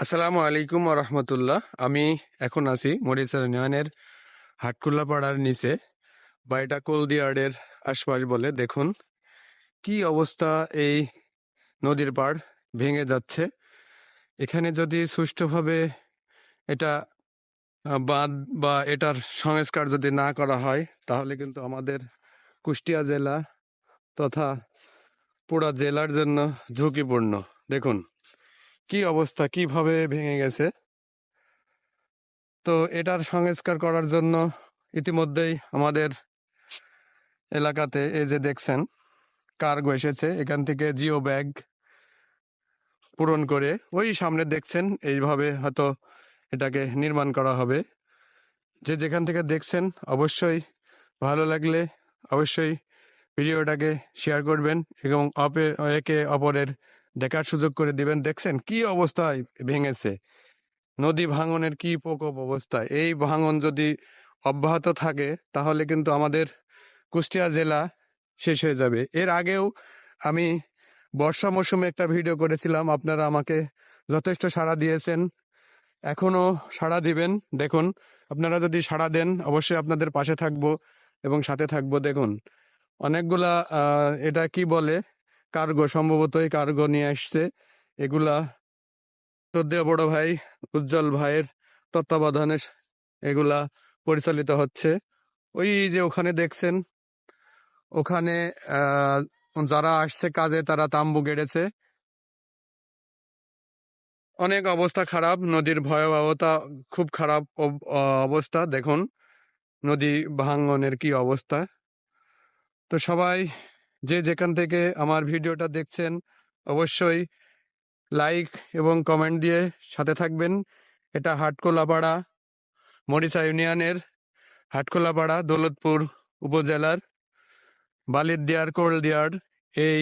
আসসালামু আলাইকুম রহমতুল্লাহ। আমি এখন আছি মরিচা ইউনিয়নের হাটকুল্লা পাড়ার নিচে, বা এটা কলদিয়ার্ডের আশপাশ বলে। দেখুন কি অবস্থা, এই নদীর পাড় ভেঙে যাচ্ছে। এখানে যদি সুষ্ঠুভাবে এটা বাঁধ বা এটার সংস্কার যদি না করা হয়, তাহলে কিন্তু আমাদের কুষ্টিয়া জেলা তথা পুরা জেলার জন্য ঝুঁকিপূর্ণ। দেখুন কি অবস্থা, কিভাবে ভেঙে গেছে। তো এটার সংস্কার করার জন্য ইতিমধ্যেই আমাদের এলাকাতে এই যে দেখছেন কার্গো এসেছে, এখান থেকে জিও ব্যাগ পূরণ করে ওই সামনে দেখছেন এইভাবে হয়তো এটাকে নির্মাণ করা হবে। যে যেখান থেকে দেখছেন অবশ্যই ভালো লাগলে অবশ্যই ভিডিওটাকে শেয়ার করবেন এবং একে অপরের দেখার সুযোগ করে দিবেন। দেখছেন কি অবস্থায় ভেঙেছে, নদী ভাঙনের কি প্রকোপ অবস্থা। এই ভাঙন যদি অব্যাহত থাকে তাহলে কিন্তু আমাদের কুষ্টিয়া জেলা শেষ হয়ে যাবে। এর আগেও আমি বর্ষা মৌসুমে একটা ভিডিও করেছিলাম, আপনারা আমাকে যথেষ্ট সাড়া দিয়েছেন, এখনো সাড়া দিবেন। দেখুন আপনারা যদি সাড়া দেন অবশ্যই আপনাদের পাশে থাকবো এবং সাথে থাকবো। দেখুন অনেকগুলা এটা কি বলে, কার্গো, সম্ভবত এই কার্গো নিয়ে আসছে। এগুলা শ্রদ্ধেয় বড় ভাই উজ্জ্বল ভাইয়ের তত্ত্বাবধানে এগুলা পরিচালিত হচ্ছে। ওই যে ওখানে দেখছেন, ওখানে যারা আসছে কাজে তারা তাম্বু গেড়েছে। অনেক অবস্থা খারাপ, নদীর ভয়াবহতা খুব খারাপ অবস্থা। দেখুন নদী ভাঙনের কি অবস্থা। তো সবাই যে যেখান থেকে আমার ভিডিওটা দেখছেন অবশ্যই লাইক এবং কমেন্ট দিয়ে সাথে থাকবেন। এটা হাটকোলাপাড়া, মরিচা ইউনিয়নের হাটকোলাপাড়া, দৌলতপুর উপজেলার বালিরদিয়ার কোলদিয়ার এই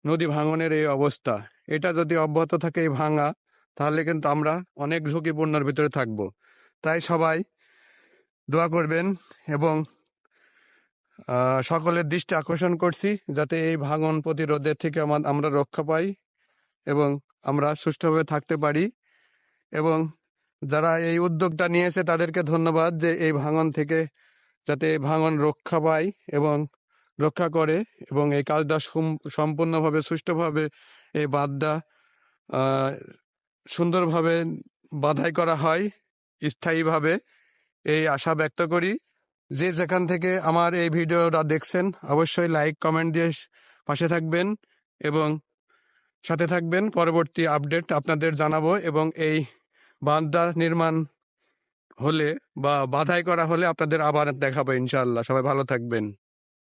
নদী ভাঙনের এই অবস্থা। এটা যদি অব্যাহত থাকে এই ভাঙা, তাহলে কিন্তু আমরা অনেক ঝুঁকিপূর্ণের ভিতরে থাকব। তাই সবাই দোয়া করবেন এবং সকলের দৃষ্টি আকর্ষণ করছি যাতে এই ভাঙন প্রতিরোধের থেকে আমরা রক্ষা পাই এবং আমরা সুষ্ঠুভাবে থাকতে পারি। এবং যারা এই উদ্যোগটা নিয়েছে তাদেরকে ধন্যবাদ, যে এই ভাঙন থেকে যাতে এই ভাঙন রক্ষা পায় এবং রক্ষা করে এবং এই কাজটা সম্পূর্ণভাবে সুষ্ঠুভাবে এই বাঁধটা সুন্দরভাবে বাঁধাই করা হয় স্থায়ীভাবে, এই আশা ব্যক্ত করি। যে যেখান থেকে আমার এই ভিডিওটা দেখছেন অবশ্যই লাইক কমেন্ট দিয়ে পাশে থাকবেন এবং সাথে থাকবেন। পরবর্তী আপডেট আপনাদের জানাবো এবং এই বাঁধটা নির্মাণ হলে বা বাধাই করা হলে আপনাদের আবার দেখাবো ইনশাআল্লাহ। সবাই ভালো থাকবেন।